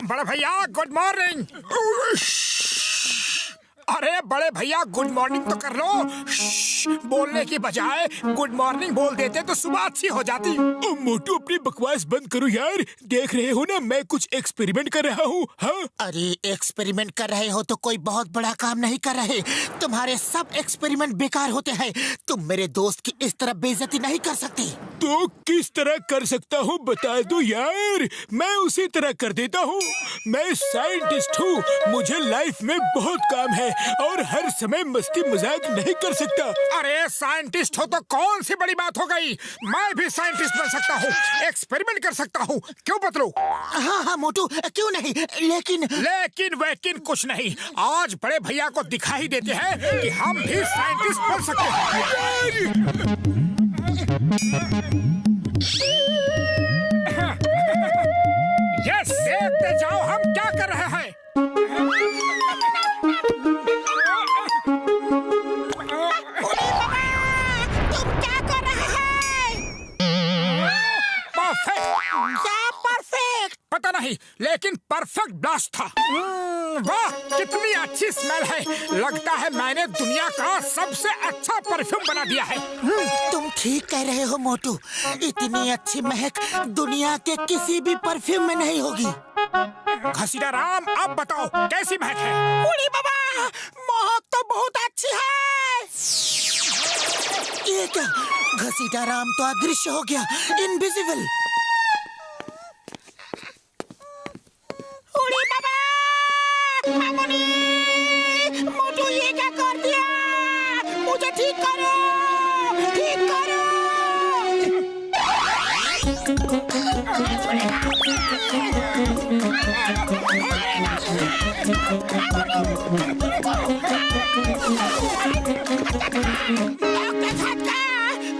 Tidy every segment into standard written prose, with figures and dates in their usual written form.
बड़े भैया good morning. अरे बड़े भैया गुड मॉर्निंग तो कर लो। बोलने की बजाय गुड मॉर्निंग बोल देते तो सुबह अच्छी हो जाती। मोटू अपनी बकवास बंद करो यार। देख रहे हो ना मैं कुछ एक्सपेरिमेंट कर रहा हूँ। हाँ अरे एक्सपेरिमेंट कर रहे हो तो कोई बहुत बड़ा काम नहीं कर रहे। तुम्हारे सब एक्सपेरिमेंट बेकार होते हैं। तुम मेरे दोस्त की इस तरह बेइज्जती नहीं कर सकते। तो किस तरह कर सकता हूँ बता दो यार। मैं उसी तरह कर देता हूँ। मैं साइंटिस्ट हूँ, मुझे लाइफ में बहुत काम है और हर समय मस्ती मजाक नहीं कर सकता। अरे साइंटिस्ट हो तो कौन सी बड़ी बात हो गई। मैं भी साइंटिस्ट बन सकता हूँ, एक्सपेरिमेंट कर सकता हूँ। क्यों बतलो? हाँ हाँ मोटू क्यों नहीं, लेकिन वैकिन कुछ नहीं। आज बड़े भैया को दिखा ही देते हैं कि हम भी साइंटिस्ट बन सकते हैं। यस, देखते जाओ हम क्या कर रहे हैं। तुम क्या कर रहे हैं? क्या परफेक्ट? पता नहीं लेकिन परफेक्ट ब्लास्ट था। वाह कितनी अच्छी स्मेल है। लगता है मैंने दुनिया का सबसे अच्छा परफ्यूम बना दिया है। तुम ठीक कह रहे हो मोटू। इतनी अच्छी महक दुनिया के किसी भी परफ्यूम में नहीं होगी। घसीटा राम अब बताओ कैसी महक है? बूढ़ी बाबा महक तो बहुत अच्छी है। ये क्या, घसीटा राम तो अदृश्य हो गया, इनविजिबल। बूढ़ी बाबा, मामुनी, मोटू ये क्या कर दिया? मुझे ठीक करो, ठीक करो।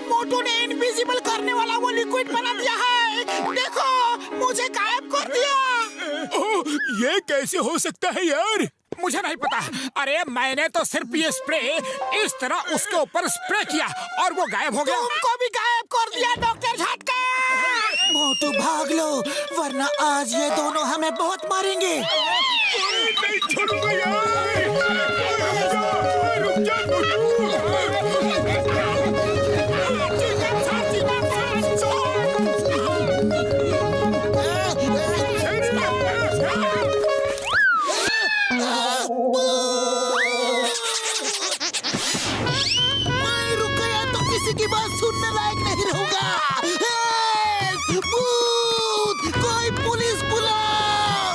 मोटू ने इनविजिबल करने वाला वो लिक्विड बना दिया है। देखो मुझे गायब कर दिया। ओह, ये कैसे हो सकता है यार? मुझे नहीं पता। अरे मैंने तो सिर्फ ये स्प्रे इस तरह उसके ऊपर स्प्रे किया और वो गायब हो गया। तुमको भी गायब कर दिया डॉक्टर झटका। मोटू भाग लो वरना आज ये दोनों हमें बहुत मारेंगे। नहीं छोड़ूंगा यार। रुक जा मोटू। मैं रुक गया तो किसी की बात सुनने लायक नहीं रहूंगा। भूत, कोई पुलिस बुलाओ।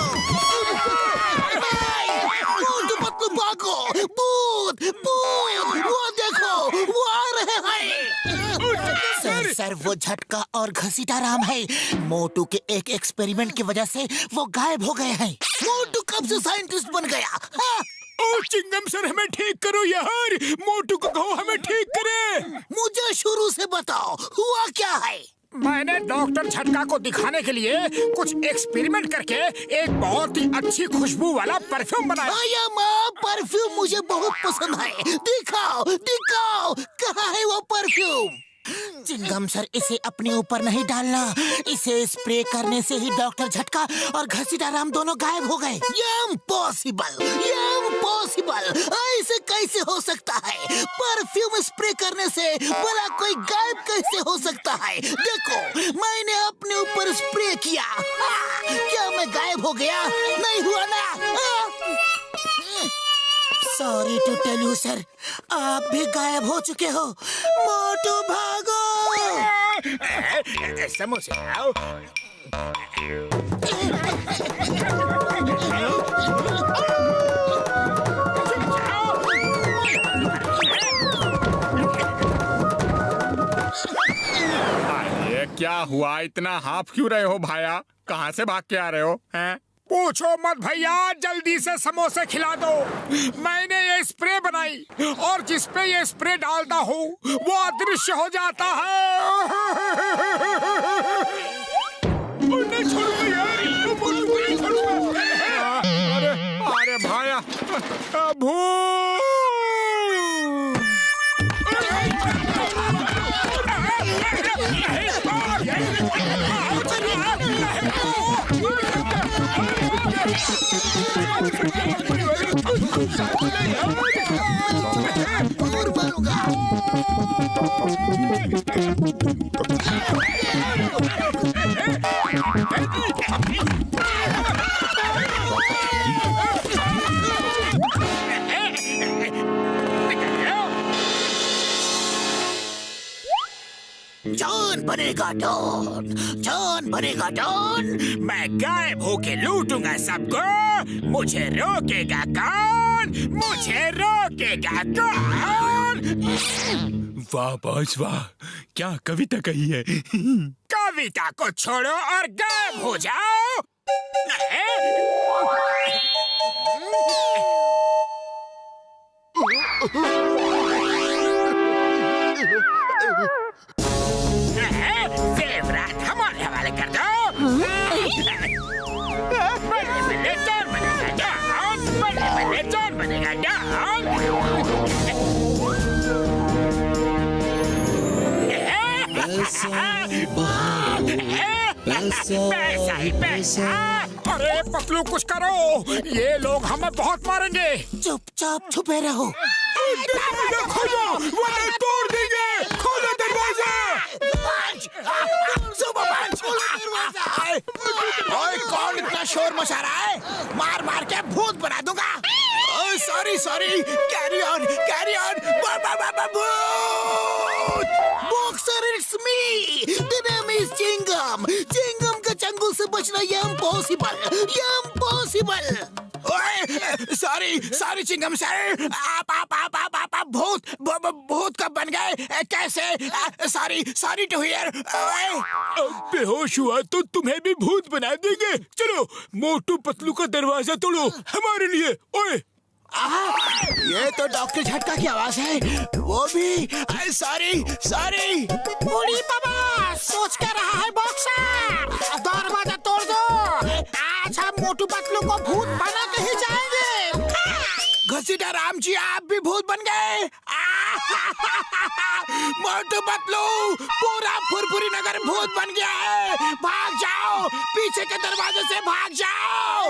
मोटू पतलू भागो। भूत भूत, वो देखो वो आ रहे हैं। सर वो झटका और घसीटा राम है। मोटू के एक एक्सपेरिमेंट की वजह से वो गायब हो गए हैं। मोटू कब से साइंटिस्ट बन गया? हाँ? ओ चिंगम सर हमें ठीक करो यार। मोटू को कहो हमें ठीक करे। मुझे शुरू से बताओ हुआ क्या है? मैंने डॉक्टर झटका को दिखाने के लिए कुछ एक्सपेरिमेंट करके एक बहुत ही अच्छी खुशबू वाला परफ्यूम बनाया। माँ परफ्यूम मुझे बहुत पसंद है। दिखाओ दिखाओ, कहाँ है वो परफ्यूम? चिंगम सर इसे अपने ऊपर नहीं डालना। इसे स्प्रे करने से ही डॉक्टर झटका और घसीटा राम दोनों गायब हो गए। ये इम्पॉसिबल, ये इम्पॉसिबल। ऐसे कैसे हो सकता है? परफ्यूम स्प्रे करने से भला कोई गायब कैसे हो सकता है? देखो मैंने अपने ऊपर स्प्रे किया। क्या मैं गायब हो गया? नहीं हुआ ना। Sorry to tell you sir, आप भी गायब हो चुके हो। मोटू भागो। समोसे आओ। ये क्या हुआ? इतना हाफ क्यों रहे हो भाया? कहाँ से भाग के आ रहे हो हैं? पूछो मत भैया, जल्दी से समोसे खिला दो। मैंने ये स्प्रे बनाई और जिस पे ये स्प्रे डालता हूँ वो अदृश्य हो जाता है। नहीं छोड़ूंगा यार। नहीं छोड़ूंगा। अरे भाया, भूत! और मारूंगा। जॉन बनेगा डॉन, जॉन बनेगा डॉन। मैं गायब होके लूटूंगा सबको। मुझे रोकेगा कौन? मुझे रोकेगा कौन? वाह बॉस वाह, क्या कविता कही है। कविता को छोड़ो और गायब हो जाओ। जेवरात हमारे हवाले कर दो। बल्ले जॉन बनेगा डॉन, बल्ले जॉन बनेगा डॉन। पैसा ही पैसा। अरे पतलू कुछ करो, ये लोग हमें बहुत मारेंगे। चुपचाप छुपे रहो। दरवाजा खोलो वरना तोड़ देंगे। खोलो दरवाजा। ओए कौन इतना शोर मचा रहा है? मार मार के भूत बना दूंगा। Sorry sorry, carry on carry on. Boxer it's me, the name is Chingam. Chingam के चंगुल से बचना ये इम्पॉसिबल, ये इम्पॉसिबल। ओए सॉरी सॉरी चिंगम सर, आप भूत कब बन गए कैसे? Sorry sorry to hear. अब बेहोश हुआ तो तुम्हें भी भूत बना देंगे। चलो मोटू पतलू का दरवाजा तोड़ो हमारे लिए। ओए ये तो डॉक्टर झटका की आवाज है। वो भी सॉरी सॉरी। बूढ़ी बाबा सोच कर रहा है बॉक्सर। दरवाजा तोड़ दो। आज हम मोटू पतलू को भूत बना के ही जाएंगे। घसीटा राम जी आप भी भूत बन गए। मोटू पतलू पूरा फुरफुरी नगर भूत बन गया है। भाग जाओ, पीछे के दरवाजे से भाग जाओ।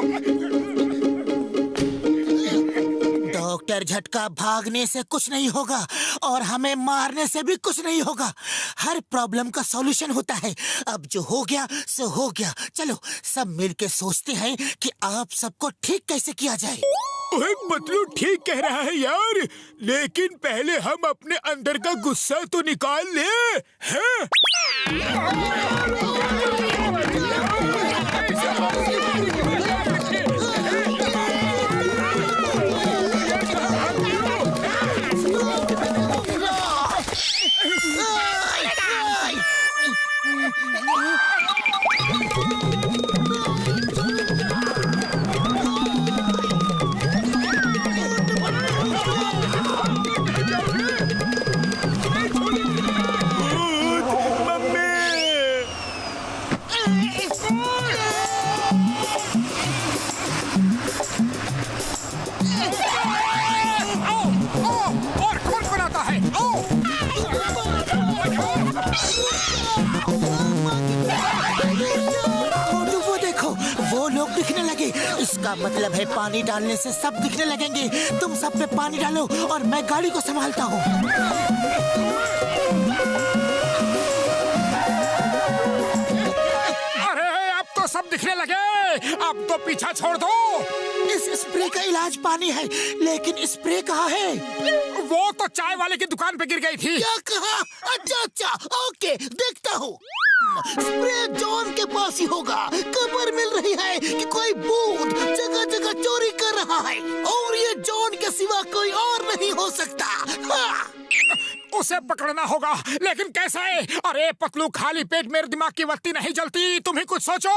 डॉक्टर झटका भागने से कुछ नहीं होगा और हमें मारने से भी कुछ नहीं होगा। हर प्रॉब्लम का सॉल्यूशन होता है। अब जो हो गया सो हो गया। चलो सब मिलके सोचते हैं कि आप सबको ठीक कैसे किया जाए। ओए पतलू ठीक कह रहा है यार, लेकिन पहले हम अपने अंदर का गुस्सा तो निकाल ले। हैं? वो देखो वो लोग दिखने लगे। इसका मतलब है पानी डालने से सब दिखने लगेंगे। तुम सब पे पानी डालो और मैं गाड़ी को संभालता हूँ। अरे अब तो सब दिखने लगे। अब तो पीछा छोड़ दो। इस स्प्रे का इलाज पानी है, लेकिन स्प्रे कहाँ है? वो तो चाय वाले की दुकान पे गिर गई थी। क्या कहा? अच्छा अच्छा ओके देखता हूँ। स्प्रे जॉन के पास ही होगा। खबर मिल रही है कि कोई भूत जगह जगह चोरी कर रहा है और ये जॉन के सिवा कोई और नहीं हो सकता। हाँ। उसे पकड़ना होगा, लेकिन कैसे? अरे पतलू खाली पेट मेरे दिमाग की बत्ती नहीं जलती। तुम ही कुछ सोचो।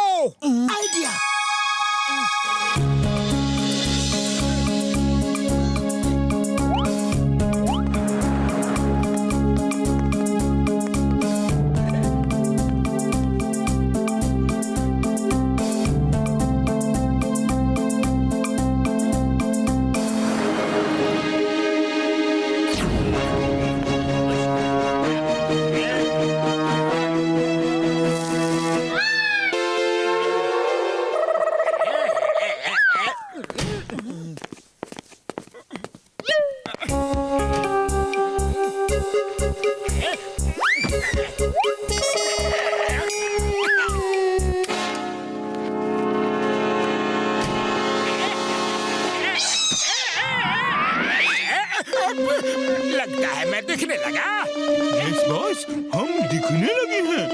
आइडिया। दिखने लगा? यस बॉस, हम दिखने लगे हैं।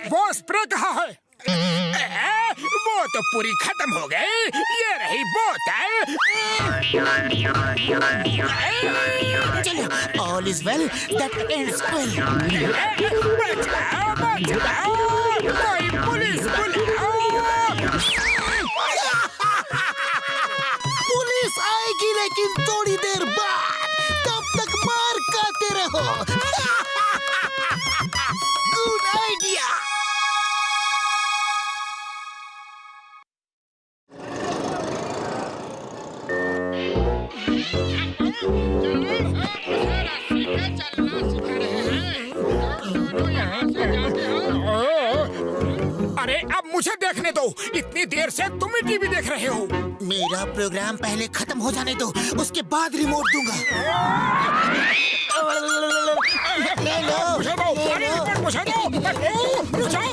वो स्प्रे कहाँ है? वो तो पूरी खत्म हो गई। ये रही बोतल। चलो, all is well that ends well. बचाओ, बचाओ, कोई पुलिस बुलाओ। पुलिस आएगी लेकिन थोड़ी देर बाद। तब तक मार खाते रहो। Good idea. अरे अब मुझे देखने दो। इतनी देर से तुम ही टीवी देख रहे हो। मेरा प्रोग्राम पहले खत्म हो जाने दो, उसके बाद रिमोट दूंगा। ले लो, मुझे दो, अरे रिमोट मुझे दो। रुक जाओ।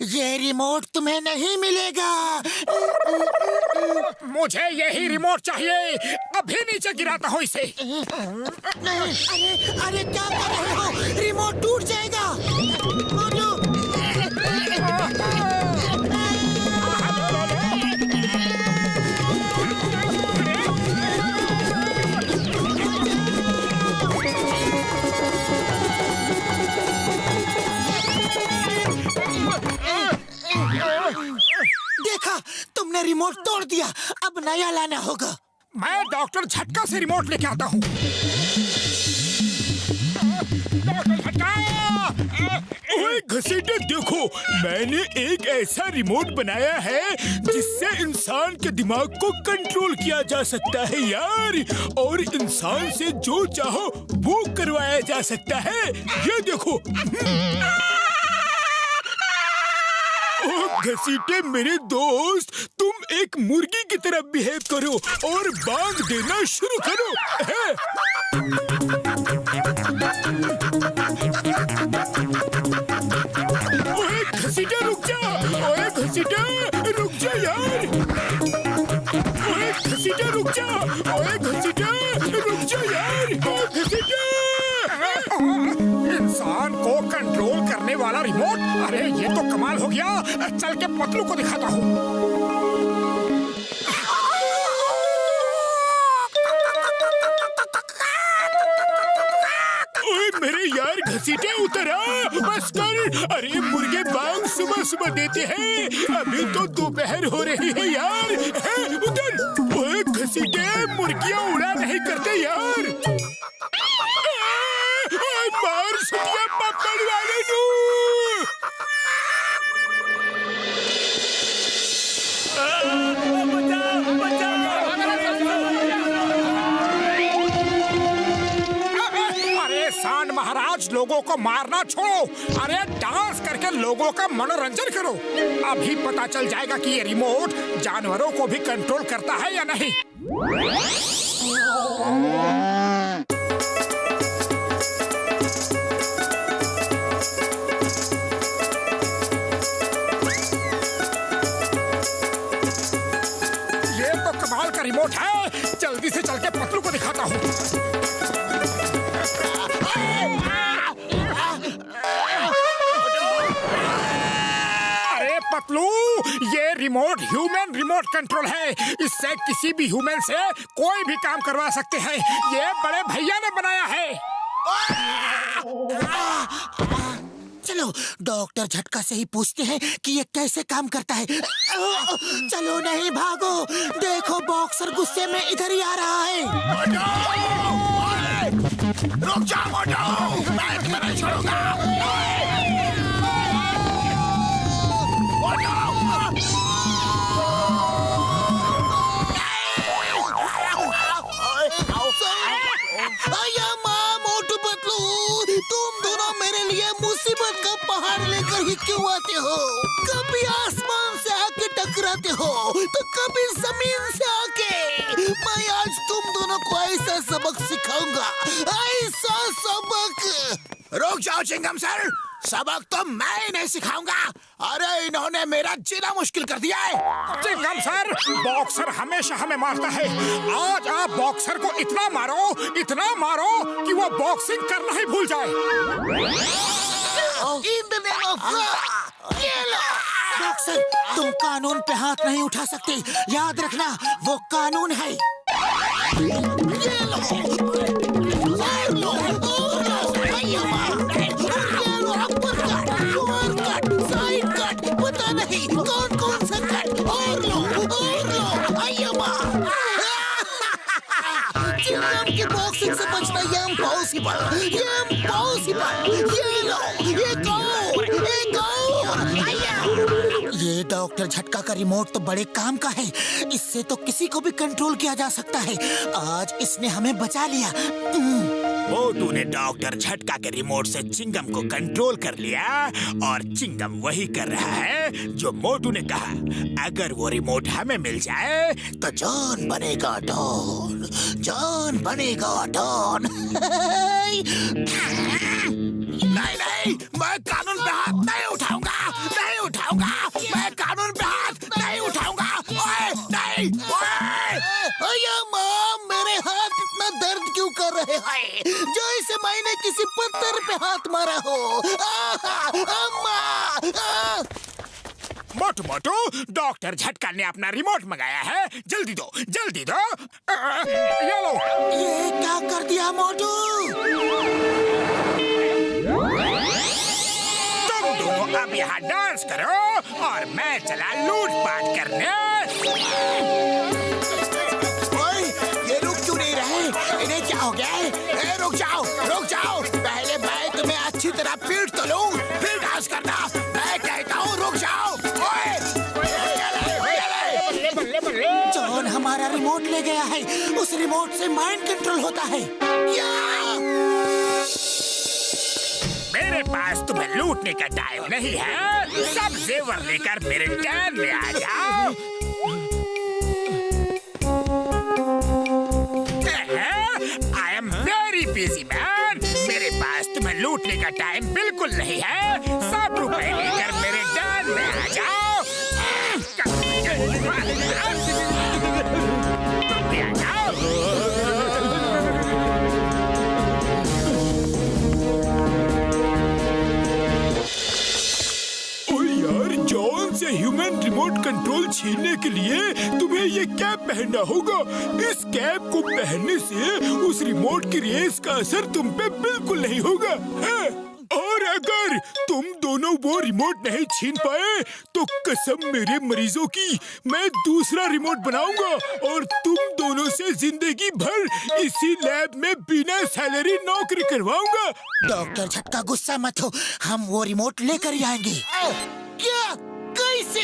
ये रिमोट तुम्हें नहीं मिलेगा। मुझे यही रिमोट चाहिए। अभी नीचे गिराता हूँ इसे। अरे अरे क्या कर रहे हो? रिमोट टूट जाएगा। देखा, तुमने रिमोट तोड़ दिया। अब नया लाना होगा। मैं डॉक्टर झटका से रिमोट लेके आता हूँ। डॉक्टर झटका! ओए घसीटे, देखो मैंने एक ऐसा रिमोट बनाया है जिससे इंसान के दिमाग को कंट्रोल किया जा सकता है यार, और इंसान से जो चाहो वो करवाया जा सकता है। ये देखो। घसीटे मेरे दोस्त, तुम एक मुर्गी की तरह बिहेव करो और बांग देना शुरू करो। ओए घसीटे रुक जा। ओए घसीटे रुक जा यार। ओए घसीटे रुक जा। ओए घसीटे रुक जा यार। ओए घसीटे। इंसान को कंट्रोल करने वाला रिमोट। अरे ये तो कमाल हो गया। चल के पतलू को दिखाता हूँ। ओए मेरे यार घसीटे उतर आ, बस कर। अरे मुर्गे बांग सुबह सुबह देते हैं, अभी तो दोपहर हो रही है यार। उधर ओए घसीटे, मुर्गियाँ उड़ा नहीं करते यार। मार सुनिया पकड़ वाले नू। अरे सांड महाराज, लोगों को मारना छोड़ो। अरे डांस करके लोगों का मनोरंजन करो। अभी पता चल जाएगा कि ये रिमोट जानवरों को भी कंट्रोल करता है या नहीं। रिमोट है। जल्दी से चल के पतलू को दिखाता हूँ। अरे पतलू, ये रिमोट ह्यूमन रिमोट कंट्रोल है। इससे किसी भी ह्यूमन से कोई भी काम करवा सकते हैं। ये बड़े भैया ने बनाया है। चलो डॉक्टर झटका से ही पूछते हैं कि ये कैसे काम करता है। चलो नहीं भागो, देखो बॉक्सर गुस्से में इधर ही आ रहा है। रुक जा मोटू, मैं तुम्हें नहीं छोड़ूंगा। मोटू पतलू, तुम दोनों मेरे लिए मुसीबत का पहाड़ लेकर ही क्यों आते हो? कभी आसमान से आके टकराते हो तो कभी जमीन से आके। मैं आज तुम दोनों को ऐसा सबक सिखाऊंगा, ऐसा सबक। रुक जाओ चिंगम सर, सबक तो मैं ही नहीं सिखाऊंगा। अरे इन्होंने मेरा जीना मुश्किल कर दिया है। चिंगम सर, बॉक्सर हमेशा हमें मारता है। आज आप बॉक्सर को इतना मारो कि वो बॉक्सिंग करना ही भूल जाए। In the name of God, ये लो। बॉक्सर, तुम कानून पे हाथ नहीं उठा सकते, याद रखना वो कानून है। ये लो। पता नहीं कौन कौन सा कट, और लो चिंगम की बॉक्सिंग से बचना ये इम्पॉसिबल। ये लो, ये डॉक्टर झटका का रिमोट तो बड़े काम का है। इससे तो किसी को भी कंट्रोल किया जा सकता है। आज इसने हमें बचा लिया। मोटू ने डॉक्टर झटका के रिमोट से चिंगम को कंट्रोल कर लिया और चिंगम वही कर रहा है जो मोटू ने कहा। अगर वो रिमोट हमें मिल जाए तो जॉन बनेगा डॉन, जॉन बनेगा डॉन। नहीं, मैं कानून पे हाथ नहीं उठाऊंगा। मैं कानून पे हाथ नहीं उठाऊंगा। ओए, नहीं, ओए माँ, मेरे हाथ इतना दर्द क्यों कर रहे हैं जैसे मैंने किसी पत्थर पे हाथ मारा हो। अम्मा। मोटू, डॉक्टर झटका ने अपना रिमोट मंगाया है। जल्दी दो। ये लो। ये क्या कर दिया मोटू? तुम दोनों अब यहाँ डांस करो और मैं चला लूटपाट करने। ओए, ये रुक क्यों नहीं रहे? इन्हें क्या हो गया है? रुक जाओ। पहले मैं तुम्हें अच्छी तरह पीट तो लूं, फिर डांस करना। मैं कहता हूँ रुक जाओ। जॉन हमारा रिमोट ले गया है। उस रिमोट से माइंड कंट्रोल होता है। मेरे पास तुम्हें लूटने का टाइम नहीं है। सब जेवर लेकर मेरे टैन में आ जाओ। I am very busy man. मेरे पास तुम्हें लूटने का टाइम बिल्कुल नहीं है। 7 रुपए लेकर मेरे टैन में आ जाओ। जॉन से ह्यूमन रिमोट कंट्रोल छीनने के लिए तुम्हें ये कैप पहनना होगा। इस कैप को पहनने से उस रिमोट की रेस का असर तुम पे बिल्कुल नहीं होगा है? और अगर तुम दोनों वो रिमोट नहीं छीन पाए तो कसम मेरे मरीजों की, मैं दूसरा रिमोट बनाऊंगा और तुम दोनों से जिंदगी भर इसी लैब में बिना सैलरी नौकरी करवाऊंगा। डॉक्टर झटका गुस्सा मत हो, हम वो रिमोट लेकर ही आएंगे। क्या? कैसे?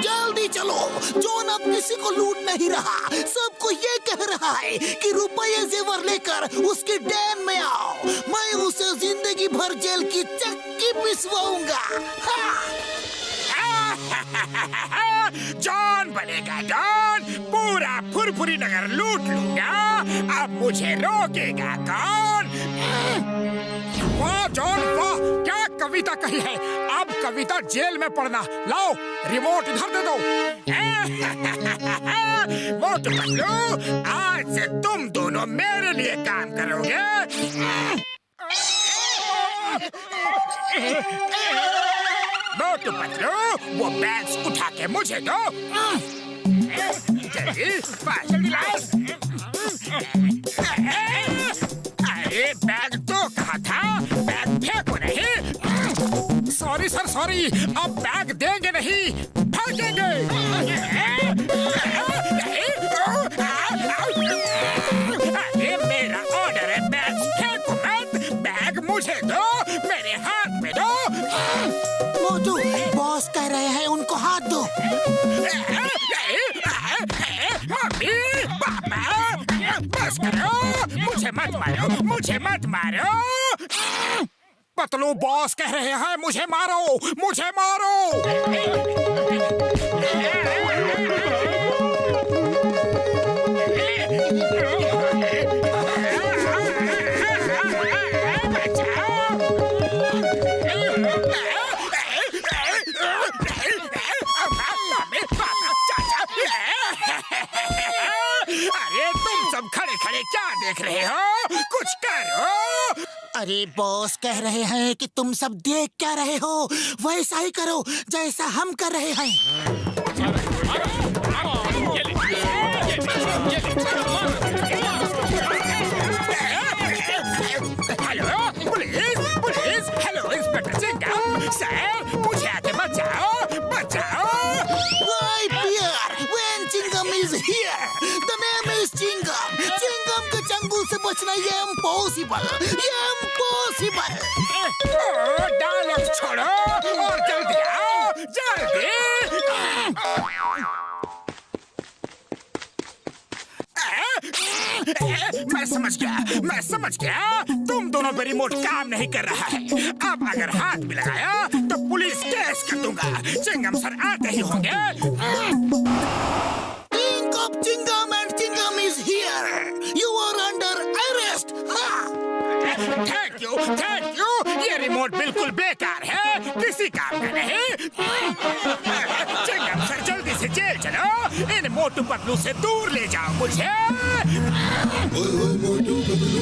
जल्दी चलो। जॉन अब किसी को लूट नहीं रहा, सबको ये कह रहा है कि रुपये जेवर लेकर उसके डैन में आओ। मैं उसे जिंदगी भर जेल की चक्की पिसवाऊंगा। जॉन बनेगा डॉन, पूरा फुरफुरी नगर लूट लूंगा। अब मुझे रोकेगा कौन? वाह जॉन वाह, क्या कविता कही है। अब कविता जेल में पढ़ना। लाओ रिमोट इधर दे दो। मोटू पतलू, आज से तुम दोनों मेरे लिए काम करोगे। मोटू पतलू, वो बैग्स उठा के मुझे दो। जल्दी लाओ। अरे बैग तो कहा था, बैग फेंको नहीं। सॉरी सर सॉरी, अब बैग देंगे नहीं, भागेंगे। अरे मेरा ऑर्डर है, बैग फेंको मत। बैग मुझे दो, मेरे हाथ में दो। मोटू, बॉस कह रहे हैं उनको हाथ दो। मम्मी पापा, बस करो, मुझे मत मारो। पतलू बॉस कह रहे हैं मुझे मारो। अरे तुम सब खड़े खड़े क्या देख रहे हो? कुछ करो। अरे बॉस कह रहे हैं कि तुम सब देख क्या रहे हो, वैसा ही करो जैसा हम कर रहे हैं। Hello police, police, hello inspector Chingam sir, मुझे आके बचाओ, बचाओ। Why Pierre? When Chingam is here, the name is Chingam. Chingam के चंगुल से बचना ये impossible, ये impossible. ओ, डायलॉग छोड़ो और जल्दी आओ, जल्दी। मैं समझ गया तुम दोनों पे रिमोट काम नहीं कर रहा है। अब अगर हाथ भी लगाया तो पुलिस केस कर दूंगा। चिंगम सर आते ही होंगे। Think of Chingam and Chingam is here. You are under arrest. Thank you. ये रिमोट बिल्कुल बेकार है, किसी काम का नहीं। चिंगम सर जल्दी से जेल चलो, इन मोटू पतलू से दूर ले जाओ मुझे। मोटू पतलू